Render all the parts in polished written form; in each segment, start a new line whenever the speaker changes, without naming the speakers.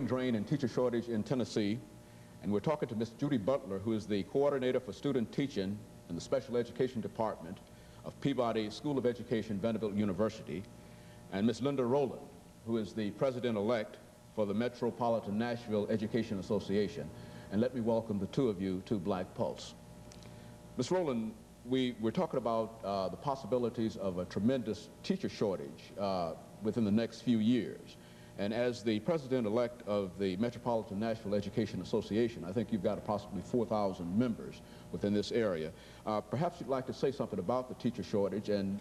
Drain and teacher shortage in Tennessee, and we're talking to Ms. JButler, who is the coordinator for student teaching in the special education department of Peabody School of Education, Vanderbilt University, and Ms. LRoland, who is the president-elect for the Metropolitan Nashville Education Association. And let me welcome the two of you to Black Pulse. Ms. Roland, we're talking about the possibilities of a tremendous teacher shortage within the next few years. And as the president-elect of the Metropolitan Nashville Education Association, I think you've got approximately 4,000 members within this area. Perhaps you'd like to say something about the teacher shortage, and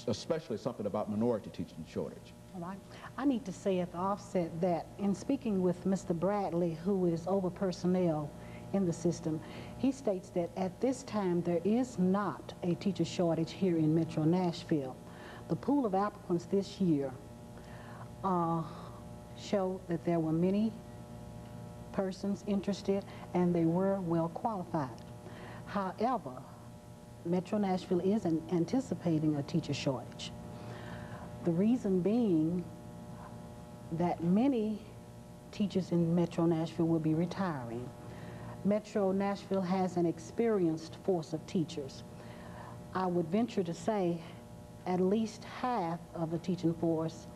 especially something about minority teaching shortage.
Well, I need to say at the offset that in speaking with Mr. Bradley, who is over personnel in the system, he states that at this time there is not a teacher shortage here in Metro Nashville. The pool of applicants this year showed that there were many persons interested and they were well qualified. However, Metro Nashville is anticipating a teacher shortage. The reason being that many teachers in Metro Nashville will be retiring. Metro Nashville has an experienced force of teachers. I would venture to say at least half of the teaching force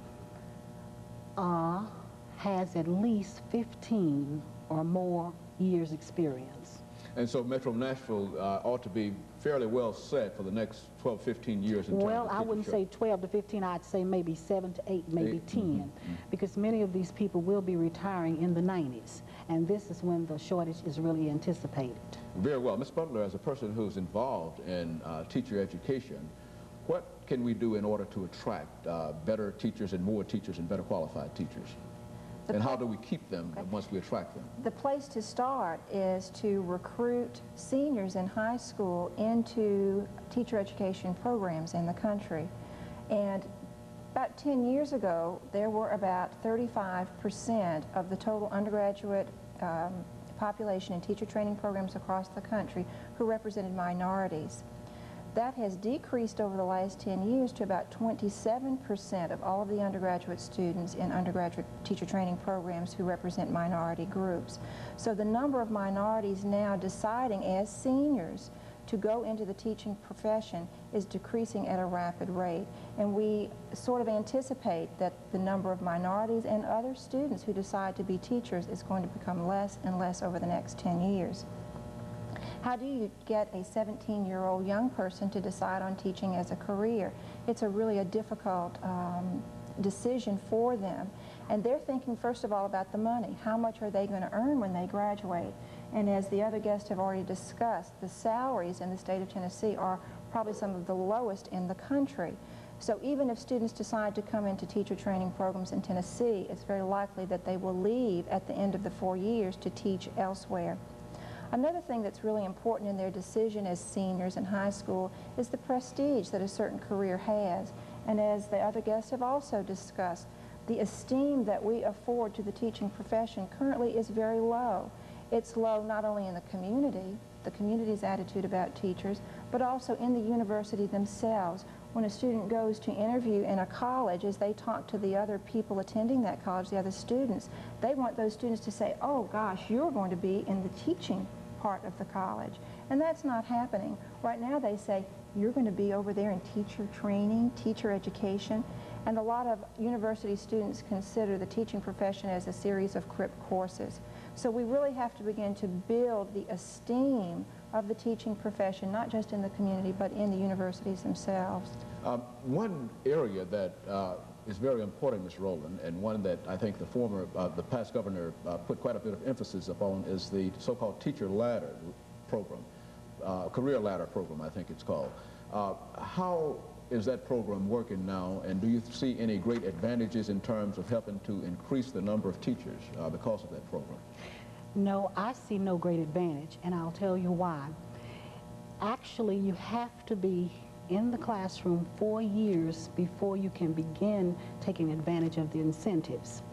has at least 15 or more years experience.
And so Metro Nashville ought to be fairly well set for the next 12, 15 years.
Well, I wouldn't say 12 to 15, I'd say maybe 7 to 8, maybe 10, because many of these people will be retiring in the 90s, and this is when the shortage is really anticipated. Very
well. Ms. Butler, as a person who's involved in teacher education, what can we do in order to attract better teachers and more teachers and better qualified teachers? And how do we keep them once we attract them?
The place to start is to recruit seniors in high school into teacher education programs in the country. And about 10 years ago, there were about 35% of the total undergraduate population in teacher training programs across the country who represented minorities. That has decreased over the last 10 years to about 27% of all of the undergraduate students in undergraduate teacher training programs who represent minority groups. So the number of minorities now deciding as seniors to go into the teaching profession is decreasing at a rapid rate. And we sort of anticipate that the number of minorities and other students who decide to be teachers is going to become less and less over the next 10 years. How do you get a 17-year-old young person to decide on teaching as a career? It's really a difficult decision for them. And they're thinking, first of all, about the money. How much are they going to earn when they graduate? And as the other guests have already discussed, the salaries in the state of Tennessee are probably some of the lowest in the country. So even if students decide to come into teacher training programs in Tennessee, it's very likely that they will leave at the end of the 4 years to teach elsewhere. Another thing that's really important in their decision as seniors in high school is the prestige that a certain career has. And as the other guests have also discussed, the esteem that we afford to the teaching profession currently is very low. It's low not only in the community's attitude about teachers, but also in the university themselves. When a student goes to interview in a college, as they talk to the other people attending that college, the other students, they want those students to say, oh gosh, you're going to be in the teaching part of the college. And that's not happening. Right now they say, you're going to be over there in teacher training, teacher education, and a lot of university students consider the teaching profession as a series of CRIP courses. So we really have to begin to build the esteem of the teaching profession, not just in the community, but in the universities themselves.
One area that is very important, Ms. Roland, and one that I think the past governor put quite a bit of emphasis upon is the so-called teacher ladder program, career ladder program, I think it's called. How is that program working now, and do you see any great advantages in terms of helping to increase the number of teachers because of that program?
No, I see no great advantage, and I'll tell you why. Actually, you have to be in the classroom 4 years before you can begin taking advantage of the incentives.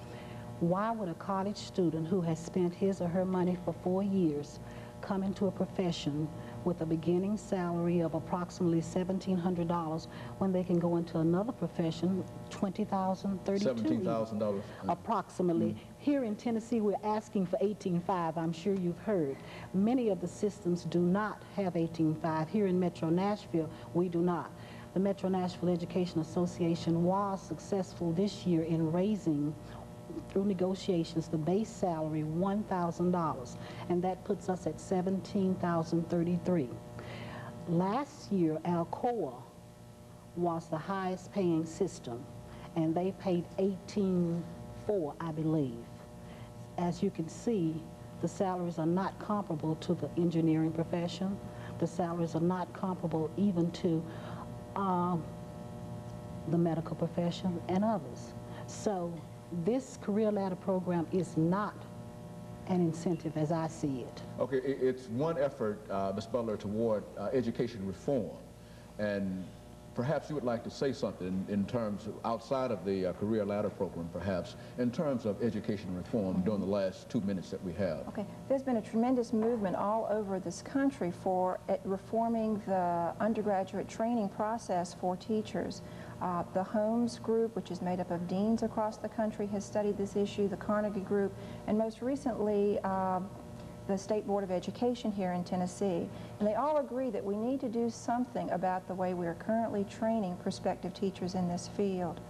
Why would a college student who has spent his or her money for 4 years come into a profession with a beginning salary of approximately $1,700 when they can go into another profession, $20,000, $32,000.
$17,000.
Approximately. Here in Tennessee, we're asking for $18,500. I'm sure you've heard. Many of the systems do not have $18,500. Here in Metro Nashville, we do not. The Metro Nashville Education Association was successful this year in raising, through negotiations, the base salary $1,000, and that puts us at $17,033. Last year, Alcoa was the highest paying system, and they paid $18,400, I believe. As you can see, the salaries are not comparable to the engineering profession. The salaries are not comparable even to the medical profession and others. So this career ladder program is not an incentive as I see it.
Okay, it's one effort, Ms. Butler, toward education reform, and perhaps you would like to say something in terms of, outside of the career ladder program, perhaps, in terms of education reform during the last 2 minutes that we have.
Okay, there's been a tremendous movement all over this country for reforming the undergraduate training process for teachers. The Holmes Group, which is made up of deans across the country, has studied this issue, the Carnegie Group, and most recently the State Board of Education here in Tennessee. And they all agree that we need to do something about the way we are currently training prospective teachers in this field.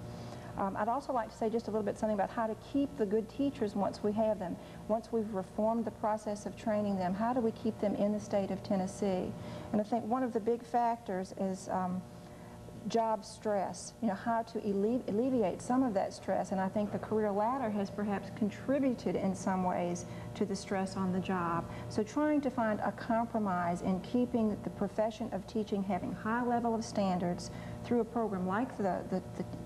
I'd also like to say just a little bit something about how to keep the good teachers once we have them. Once we've reformed the process of training them, how do we keep them in the state of Tennessee? And I think one of the big factors is job stress, you know, how to alleviate some of that stress, and I think the career ladder has perhaps contributed in some ways to the stress on the job. So trying to find a compromise in keeping the profession of teaching having high level of standards through a program like the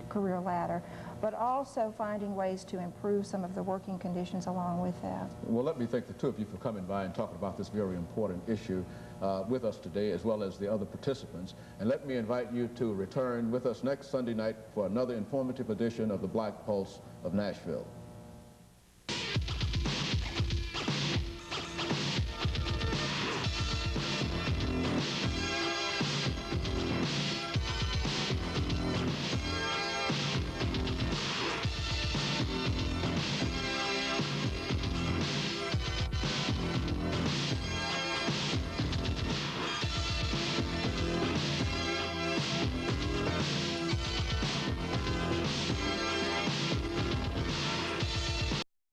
career ladder, but also finding ways to improve some of the working conditions along with that.
Well, let me thank the two of you for coming by and talking about this very important issue with us today, as well as the other participants. And let me invite you to return with us next Sunday night for another informative edition of the Black Pulse of Nashville.